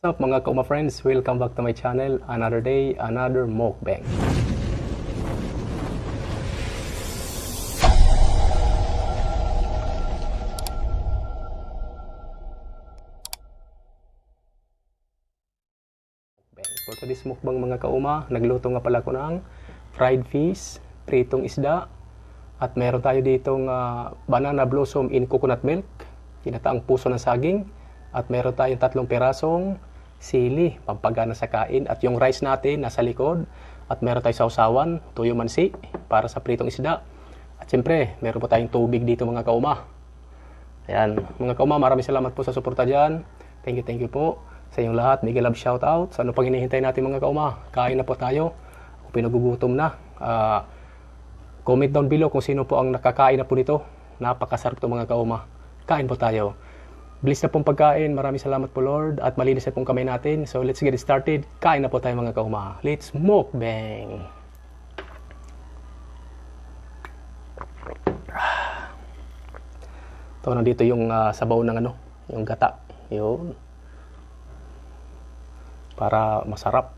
What's up mga kauma friends? Welcome back to my channel. Another day, another mukbang. For today's mukbang mga kauma, nagluto nga pala ko ng fried fish, pritong isda, at meron tayo ditong banana blossom in coconut milk, tinataang puso ng saging, at meron tayong 3 pirasong sili, pampagana sa kain, at yung rice natin nasa likod, at meron tayong sausawan, tuyo mansi, para sa pritong isda. At siyempre, meron po tayong tubig dito mga kauma. Ayan, mga kauma, maraming salamat po sa suporta dyan. Thank you po sa inyong lahat. Mega love shoutout. Sa ano pang hinihintay natin mga kauma? Kain na po tayo. Kung pinagugutom na. Comment down below kung sino po ang nakakain na po nito. Napakasarap to mga kauma. Kain po tayo. Bilis na pong pagkain. Maraming salamat po Lord. At malinis na pong kamay natin. So let's get started. Kain na po tayo mga kauma. Let's mukbang. Ito nandito yung sabaw ng yung gata. Yun. Para masarap.